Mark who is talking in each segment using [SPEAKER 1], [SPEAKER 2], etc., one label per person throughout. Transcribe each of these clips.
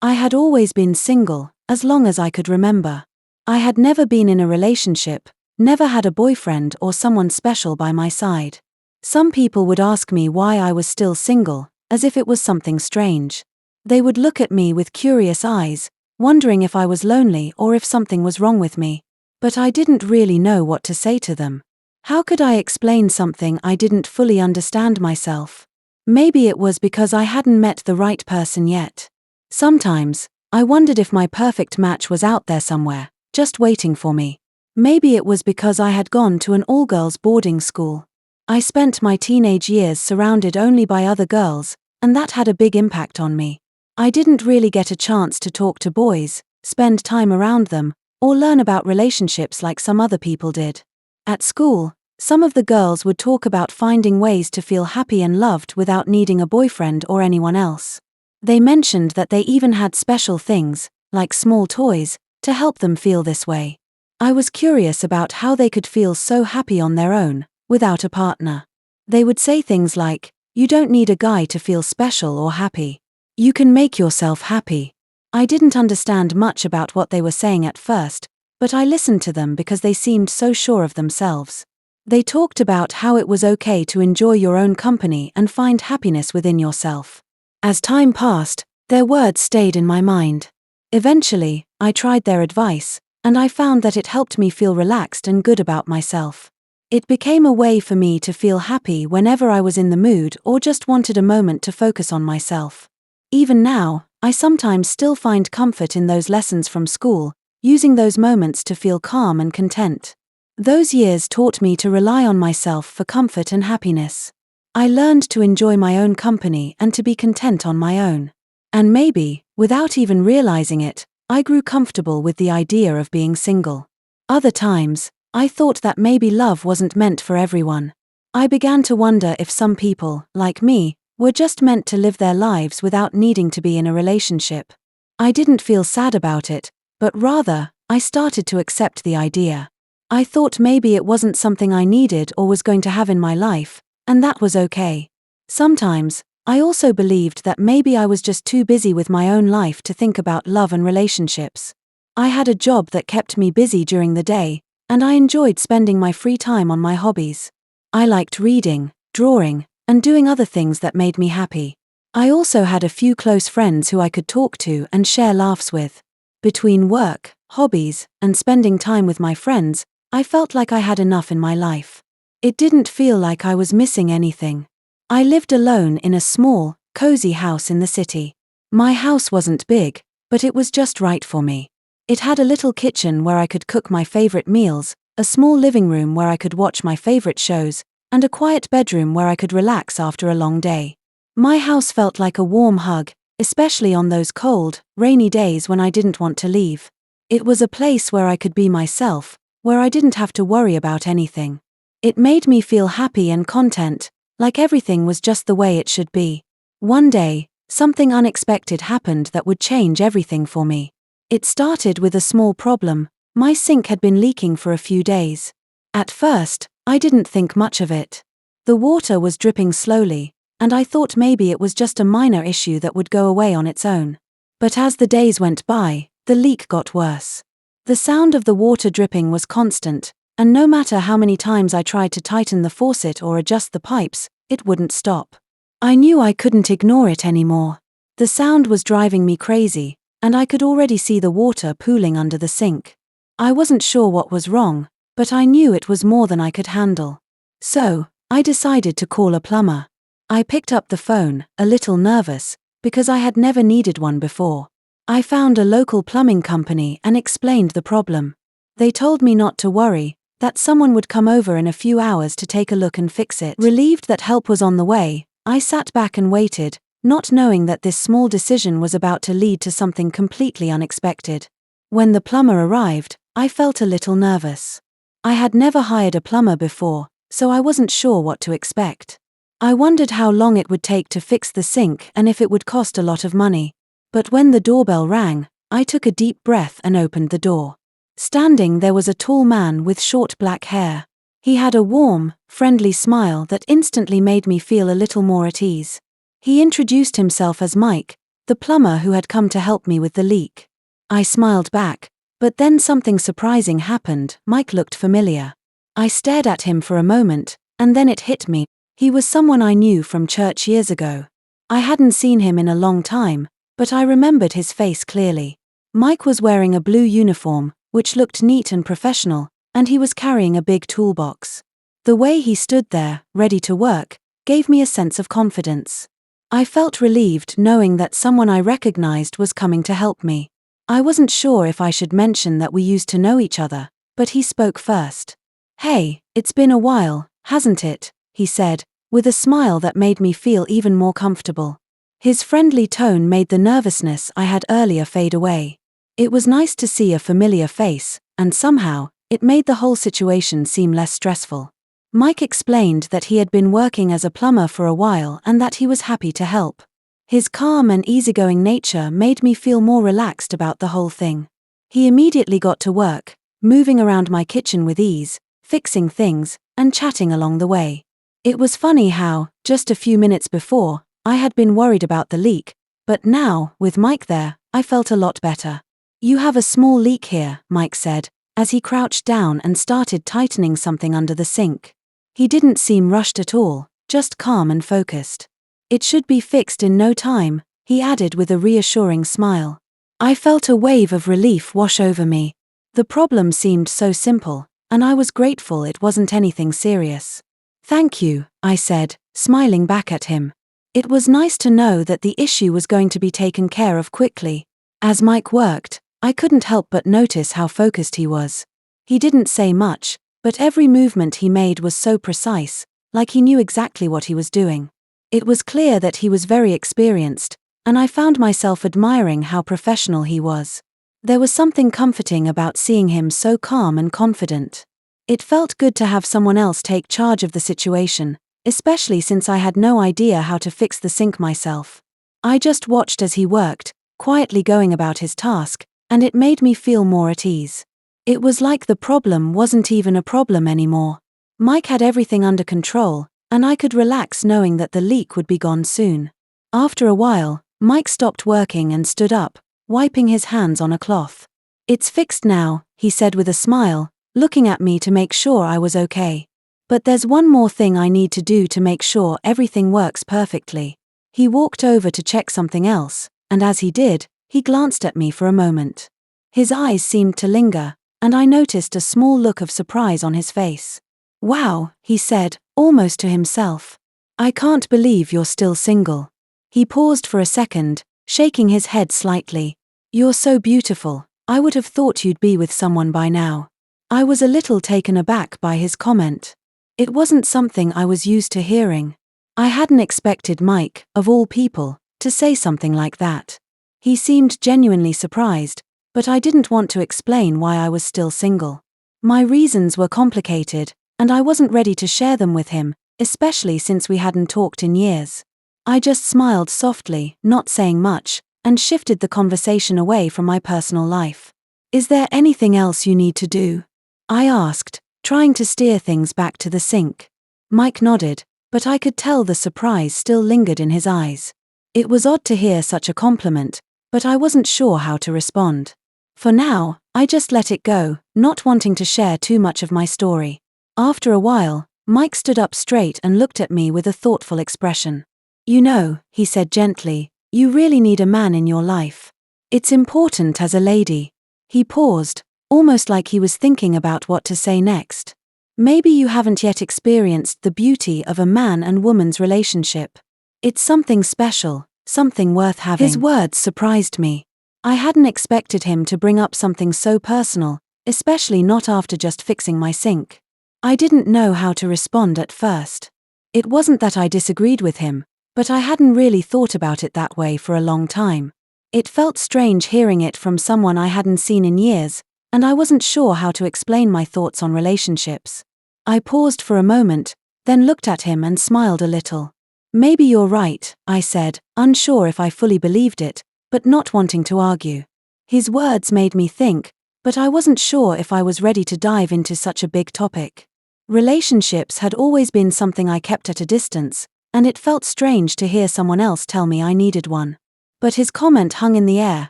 [SPEAKER 1] I had always been single, as long as I could remember. I had never been in a relationship, never had a boyfriend or someone special by my side. Some people would ask me why I was still single, as if it was something strange. They would look at me with curious eyes, wondering if I was lonely or if something was wrong with me. But I didn't really know what to say to them. How could I explain something I didn't fully understand myself? Maybe it was because I hadn't met the right person yet. Sometimes, I wondered if my perfect match was out there somewhere, just waiting for me. Maybe it was because I had gone to an all-girls boarding school. I spent my teenage years surrounded only by other girls, and that had a big impact on me. I didn't really get a chance to talk to boys, spend time around them, or learn about relationships like some other people did. At school, some of the girls would talk about finding ways to feel happy and loved without needing a boyfriend or anyone else. They mentioned that they even had special things, like small toys, to help them feel this way. I was curious about how they could feel so happy on their own, without a partner. They would say things like, "You don't need a guy to feel special or happy. You can make yourself happy." I didn't understand much about what they were saying at first, but I listened to them because they seemed so sure of themselves. They talked about how it was okay to enjoy your own company and find happiness within yourself. As time passed, their words stayed in my mind. Eventually, I tried their advice, and I found that it helped me feel relaxed and good about myself. It became a way for me to feel happy whenever I was in the mood or just wanted a moment to focus on myself. Even now, I sometimes still find comfort in those lessons from school, using those moments to feel calm and content. Those years taught me to rely on myself for comfort and happiness. I learned to enjoy my own company and to be content on my own. And maybe, without even realizing it, I grew comfortable with the idea of being single. Other times, I thought that maybe love wasn't meant for everyone. I began to wonder if some people, like me, were just meant to live their lives without needing to be in a relationship. I didn't feel sad about it, but rather, I started to accept the idea. I thought maybe it wasn't something I needed or was going to have in my life, and that was okay. Sometimes, I also believed that maybe I was just too busy with my own life to think about love and relationships. I had a job that kept me busy during the day, and I enjoyed spending my free time on my hobbies. I liked reading, drawing, and doing other things that made me happy. I also had a few close friends who I could talk to and share laughs with. Between work, hobbies, and spending time with my friends, I felt like I had enough in my life. It didn't feel like I was missing anything. I lived alone in a small, cozy house in the city. My house wasn't big, but it was just right for me. It had a little kitchen where I could cook my favorite meals, a small living room where I could watch my favorite shows, and a quiet bedroom where I could relax after a long day. My house felt like a warm hug, especially on those cold, rainy days when I didn't want to leave. It was a place where I could be myself, where I didn't have to worry about anything. It made me feel happy and content, like everything was just the way it should be. One day, something unexpected happened that would change everything for me. It started with a small problem. My sink had been leaking for a few days. At first, I didn't think much of it. The water was dripping slowly, and I thought maybe it was just a minor issue that would go away on its own. But as the days went by, the leak got worse. The sound of the water dripping was constant, and no matter how many times I tried to tighten the faucet or adjust the pipes, it wouldn't stop. I knew I couldn't ignore it anymore. The sound was driving me crazy, and I could already see the water pooling under the sink. I wasn't sure what was wrong, but I knew it was more than I could handle. So, I decided to call a plumber. I picked up the phone, a little nervous, because I had never needed one before. I found a local plumbing company and explained the problem. They told me not to worry, that someone would come over in a few hours to take a look and fix it. Relieved that help was on the way, I sat back and waited, not knowing that this small decision was about to lead to something completely unexpected. When the plumber arrived, I felt a little nervous. I had never hired a plumber before, so I wasn't sure what to expect. I wondered how long it would take to fix the sink and if it would cost a lot of money. But when the doorbell rang, I took a deep breath and opened the door. Standing there was a tall man with short black hair. He had a warm, friendly smile that instantly made me feel a little more at ease. He introduced himself as Mike, the plumber who had come to help me with the leak. I smiled back, but then something surprising happened. Mike looked familiar. I stared at him for a moment, and then it hit me. He was someone I knew from church years ago. I hadn't seen him in a long time, but I remembered his face clearly. Mike was wearing a blue uniform, which looked neat and professional, and he was carrying a big toolbox. The way he stood there, ready to work, gave me a sense of confidence. I felt relieved knowing that someone I recognized was coming to help me. I wasn't sure if I should mention that we used to know each other, but he spoke first. "Hey, it's been a while, hasn't it?" he said, with a smile that made me feel even more comfortable. His friendly tone made the nervousness I had earlier fade away. It was nice to see a familiar face, and somehow, it made the whole situation seem less stressful. Mike explained that he had been working as a plumber for a while and that he was happy to help. His calm and easygoing nature made me feel more relaxed about the whole thing. He immediately got to work, moving around my kitchen with ease, fixing things, and chatting along the way. It was funny how, just a few minutes before, I had been worried about the leak, but now, with Mike there, I felt a lot better. "You have a small leak here," Mike said, as he crouched down and started tightening something under the sink. He didn't seem rushed at all, just calm and focused. "It should be fixed in no time," he added with a reassuring smile. I felt a wave of relief wash over me. The problem seemed so simple, and I was grateful it wasn't anything serious. "Thank you," I said, smiling back at him. It was nice to know that the issue was going to be taken care of quickly. As Mike worked, I couldn't help but notice how focused he was. He didn't say much, but every movement he made was so precise, like he knew exactly what he was doing. It was clear that he was very experienced, and I found myself admiring how professional he was. There was something comforting about seeing him so calm and confident. It felt good to have someone else take charge of the situation, especially since I had no idea how to fix the sink myself. I just watched as he worked, quietly going about his task, and it made me feel more at ease. It was like the problem wasn't even a problem anymore. Mike had everything under control, and I could relax knowing that the leak would be gone soon. After a while, Mike stopped working and stood up, wiping his hands on a cloth. "It's fixed now," he said with a smile, looking at me to make sure I was okay. "But there's one more thing I need to do to make sure everything works perfectly." He walked over to check something else, and as he did, he glanced at me for a moment. His eyes seemed to linger, and I noticed a small look of surprise on his face. "Wow," he said, almost to himself. "I can't believe you're still single." He paused for a second, shaking his head slightly. "You're so beautiful, I would have thought you'd be with someone by now." I was a little taken aback by his comment. It wasn't something I was used to hearing. I hadn't expected Mike, of all people, to say something like that. He seemed genuinely surprised, but I didn't want to explain why I was still single. My reasons were complicated, and I wasn't ready to share them with him, especially since we hadn't talked in years. I just smiled softly, not saying much, and shifted the conversation away from my personal life. "Is there anything else you need to do?" I asked, trying to steer things back to the sink. Mike nodded, but I could tell the surprise still lingered in his eyes. It was odd to hear such a compliment, but I wasn't sure how to respond. For now, I just let it go, not wanting to share too much of my story. After a while, Mike stood up straight and looked at me with a thoughtful expression. "You know," he said gently, "you really need a man in your life. It's important as a lady." He paused, almost like he was thinking about what to say next. "Maybe you haven't yet experienced the beauty of a man and woman's relationship. It's something special, something worth having." His words surprised me. I hadn't expected him to bring up something so personal, especially not after just fixing my sink. I didn't know how to respond at first. It wasn't that I disagreed with him, but I hadn't really thought about it that way for a long time. It felt strange hearing it from someone I hadn't seen in years, and I wasn't sure how to explain my thoughts on relationships. I paused for a moment, then looked at him and smiled a little. "Maybe you're right," I said, unsure if I fully believed it, but not wanting to argue. His words made me think, but I wasn't sure if I was ready to dive into such a big topic. Relationships had always been something I kept at a distance, and it felt strange to hear someone else tell me I needed one. But his comment hung in the air,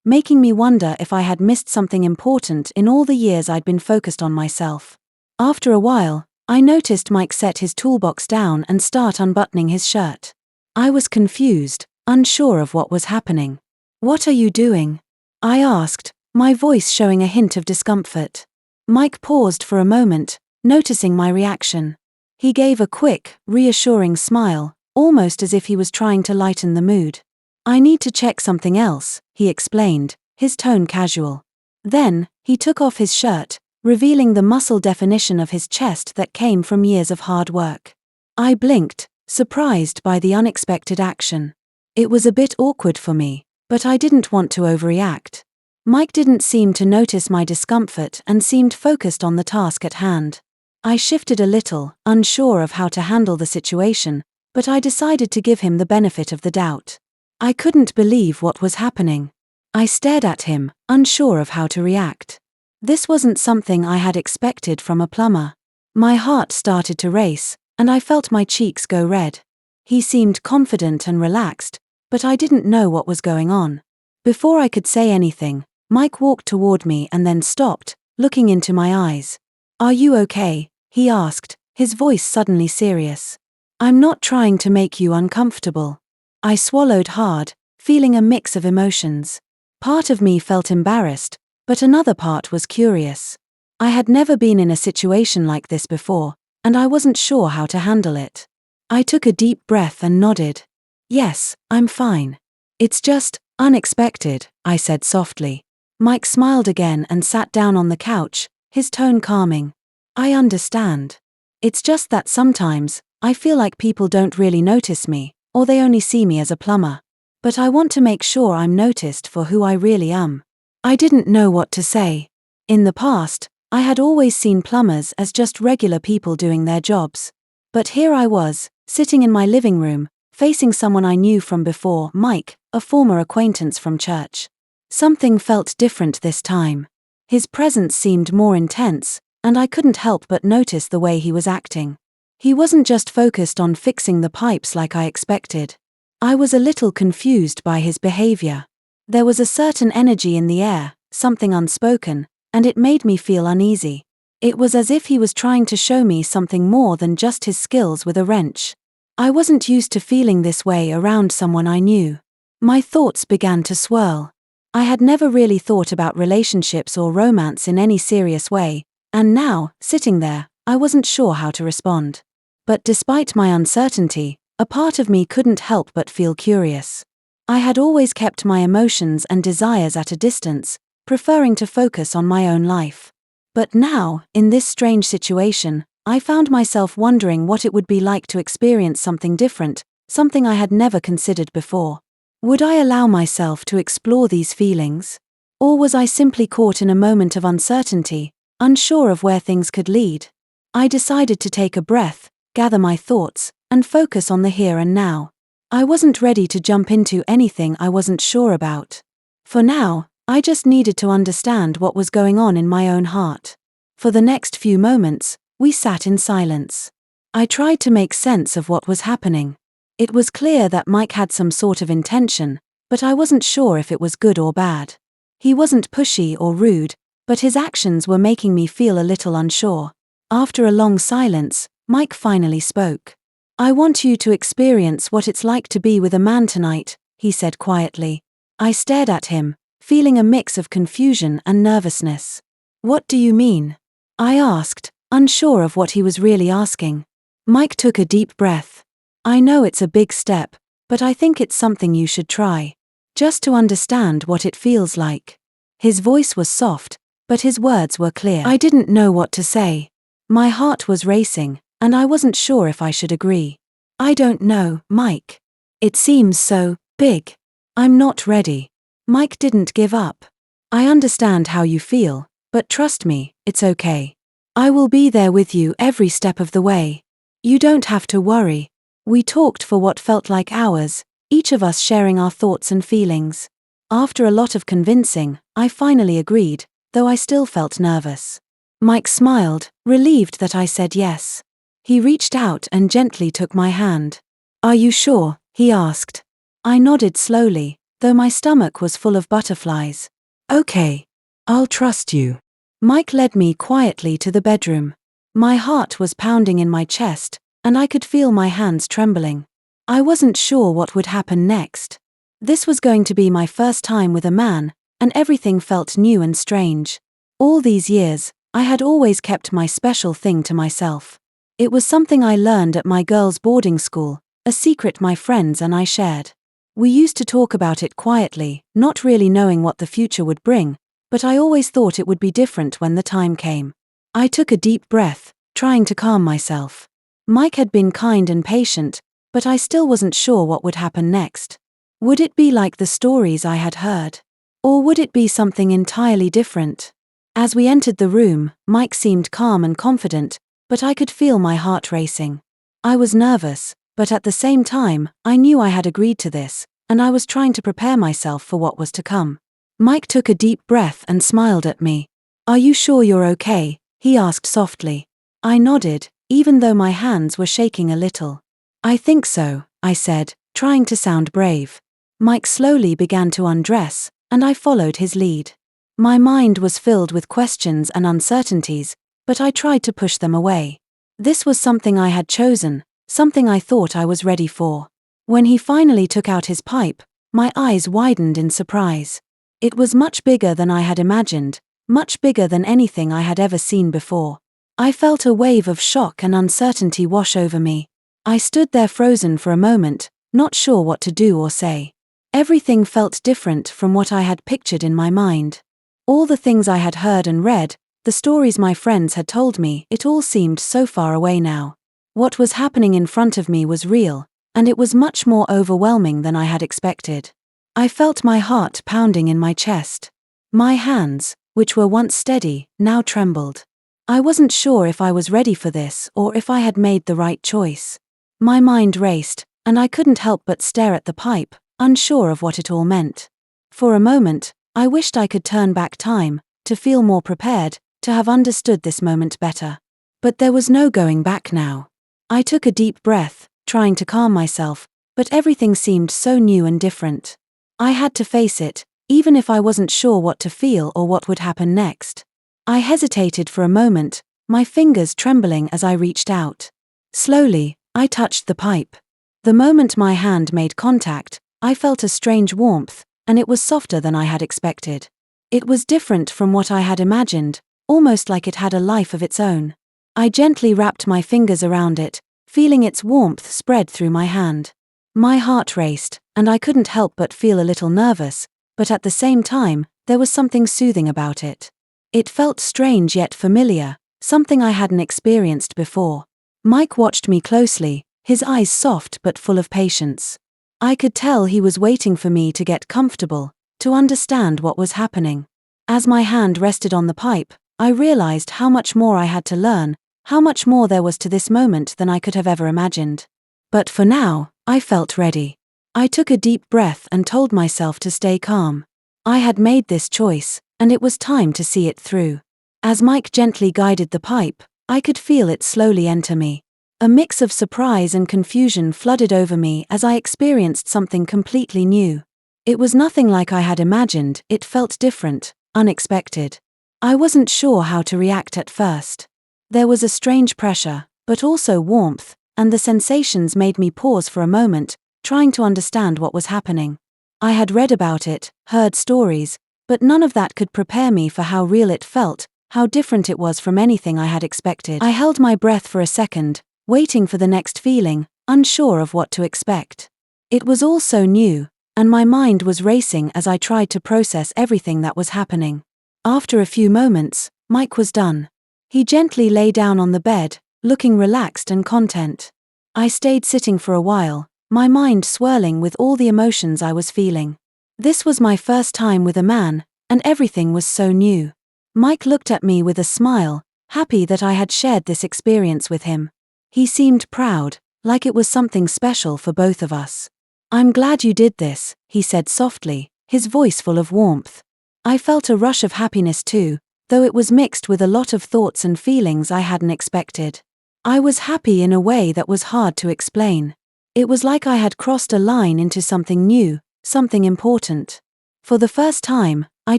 [SPEAKER 1] making me wonder if I had missed something important in all the years I'd been focused on myself. After a while, I noticed Mike set his toolbox down and start unbuttoning his shirt. I was confused, unsure of what was happening. "What are you doing?" I asked, my voice showing a hint of discomfort. Mike paused for a moment, noticing my reaction. He gave a quick, reassuring smile, almost as if he was trying to lighten the mood. "I need to check something else," he explained, his tone casual. Then, he took off his shirt, revealing the muscle definition of his chest that came from years of hard work. I blinked, surprised by the unexpected action. It was a bit awkward for me, but I didn't want to overreact. Mike didn't seem to notice my discomfort and seemed focused on the task at hand. I shifted a little, unsure of how to handle the situation, but I decided to give him the benefit of the doubt. I couldn't believe what was happening. I stared at him, unsure of how to react. This wasn't something I had expected from a plumber. My heart started to race, and I felt my cheeks go red. He seemed confident and relaxed, but I didn't know what was going on. Before I could say anything, Mike walked toward me and then stopped, looking into my eyes. "Are you okay?" he asked, his voice suddenly serious. "I'm not trying to make you uncomfortable." I swallowed hard, feeling a mix of emotions. Part of me felt embarrassed, but another part was curious. I had never been in a situation like this before, and I wasn't sure how to handle it. I took a deep breath and nodded. "Yes, I'm fine. It's just unexpected," I said softly. Mike smiled again and sat down on the couch, his tone calming. "I understand. It's just that sometimes, I feel like people don't really notice me, or they only see me as a plumber. But I want to make sure I'm noticed for who I really am." I didn't know what to say. In the past, I had always seen plumbers as just regular people doing their jobs. But here I was, sitting in my living room, facing someone I knew from before, Mike, a former acquaintance from church. Something felt different this time. His presence seemed more intense, and I couldn't help but notice the way he was acting. He wasn't just focused on fixing the pipes like I expected. I was a little confused by his behavior. There was a certain energy in the air, something unspoken, and it made me feel uneasy. It was as if he was trying to show me something more than just his skills with a wrench. I wasn't used to feeling this way around someone I knew. My thoughts began to swirl. I had never really thought about relationships or romance in any serious way, and now, sitting there, I wasn't sure how to respond. But despite my uncertainty, a part of me couldn't help but feel curious. I had always kept my emotions and desires at a distance, preferring to focus on my own life. But now, in this strange situation, I found myself wondering what it would be like to experience something different, something I had never considered before. Would I allow myself to explore these feelings? Or was I simply caught in a moment of uncertainty, unsure of where things could lead? I decided to take a breath, gather my thoughts, and focus on the here and now. I wasn't ready to jump into anything I wasn't sure about. For now, I just needed to understand what was going on in my own heart. For the next few moments, we sat in silence. I tried to make sense of what was happening. It was clear that Mike had some sort of intention, but I wasn't sure if it was good or bad. He wasn't pushy or rude, but his actions were making me feel a little unsure. After a long silence, Mike finally spoke. "I want you to experience what it's like to be with a man tonight," he said quietly. I stared at him, feeling a mix of confusion and nervousness. "What do you mean?" I asked, unsure of what he was really asking. Mike took a deep breath. "I know it's a big step, but I think it's something you should try. Just to understand what it feels like." His voice was soft, but his words were clear. I didn't know what to say. My heart was racing, and I wasn't sure if I should agree. "I don't know, Mike. It seems so big. I'm not ready." Mike didn't give up. "I understand how you feel, but trust me, it's okay. I will be there with you every step of the way. You don't have to worry." We talked for what felt like hours, each of us sharing our thoughts and feelings. After a lot of convincing, I finally agreed, though I still felt nervous. Mike smiled, relieved that I said yes. He reached out and gently took my hand. "Are you sure?" he asked. I nodded slowly, though my stomach was full of butterflies.
[SPEAKER 2] Okay. I'll trust you.
[SPEAKER 1] Mike led me quietly to the bedroom. My heart was pounding in my chest, and I could feel my hands trembling. I wasn't sure what would happen next. This was going to be my first time with a man, and everything felt new and strange. All these years, I had always kept my special thing to myself. It was something I learned at my girls' boarding school, a secret my friends and I shared. We used to talk about it quietly, not really knowing what the future would bring, but I always thought it would be different when the time came. I took a deep breath, trying to calm myself. Mike had been kind and patient, but I still wasn't sure what would happen next. Would it be like the stories I had heard? Or would it be something entirely different? As we entered the room, Mike seemed calm and confident, but I could feel my heart racing. I was nervous, but at the same time, I knew I had agreed to this, and I was trying to prepare myself for what was to come. Mike took a deep breath and smiled at me. "Are you sure you're okay?" he asked softly. I nodded, even though my hands were shaking a little. "I think so," I said, trying to sound brave. Mike slowly began to undress, and I followed his lead. My mind was filled with questions and uncertainties, but I tried to push them away. This was something I had chosen, something I thought I was ready for. When he finally took out his pipe, my eyes widened in surprise. It was much bigger than I had imagined, much bigger than anything I had ever seen before. I felt a wave of shock and uncertainty wash over me. I stood there frozen for a moment, not sure what to do or say. Everything felt different from what I had pictured in my mind. All the things I had heard and read, the stories my friends had told me, it all seemed so far away now. What was happening in front of me was real, and it was much more overwhelming than I had expected. I felt my heart pounding in my chest. My hands, which were once steady, now trembled. I wasn't sure if I was ready for this or if I had made the right choice. My mind raced, and I couldn't help but stare at the pipe, unsure of what it all meant. For a moment, I wished I could turn back time, to feel more prepared, to have understood this moment better. But there was no going back now. I took a deep breath, trying to calm myself, but everything seemed so new and different. I had to face it, even if I wasn't sure what to feel or what would happen next. I hesitated for a moment, my fingers trembling as I reached out. Slowly, I touched the pipe. The moment my hand made contact, I felt a strange warmth, and it was softer than I had expected. It was different from what I had imagined, almost like it had a life of its own. I gently wrapped my fingers around it, feeling its warmth spread through my hand. My heart raced, and I couldn't help but feel a little nervous, but at the same time, there was something soothing about it. It felt strange yet familiar, something I hadn't experienced before. Mike watched me closely, his eyes soft but full of patience. I could tell he was waiting for me to get comfortable, to understand what was happening. As my hand rested on the pipe, I realized how much more I had to learn, how much more there was to this moment than I could have ever imagined. But for now, I felt ready. I took a deep breath and told myself to stay calm. I had made this choice, and it was time to see it through. As Mike gently guided the pipe, I could feel it slowly enter me. A mix of surprise and confusion flooded over me as I experienced something completely new. It was nothing like I had imagined, it felt different, unexpected. I wasn't sure how to react at first. There was a strange pressure, but also warmth, and the sensations made me pause for a moment, trying to understand what was happening. I had read about it, heard stories, but none of that could prepare me for how real it felt, how different it was from anything I had expected. I held my breath for a second, waiting for the next feeling, unsure of what to expect. It was all so new, and my mind was racing as I tried to process everything that was happening. After a few moments, Mike was done. He gently lay down on the bed, looking relaxed and content. I stayed sitting for a while, my mind swirling with all the emotions I was feeling. This was my first time with a man, and everything was so new. Mike looked at me with a smile, happy that I had shared this experience with him. He seemed proud, like it was something special for both of us. "I'm glad you did this," he said softly, his voice full of warmth. I felt a rush of happiness too, though it was mixed with a lot of thoughts and feelings I hadn't expected. I was happy in a way that was hard to explain. It was like I had crossed a line into something new, something important. For the first time, I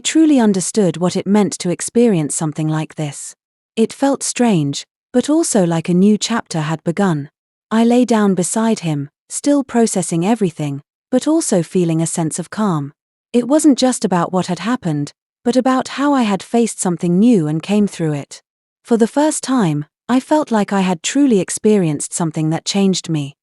[SPEAKER 1] truly understood what it meant to experience something like this. It felt strange, but also like a new chapter had begun. I lay down beside him, still processing everything, but also feeling a sense of calm. It wasn't just about what had happened, but about how I had faced something new and came through it. For the first time, I felt like I had truly experienced something that changed me.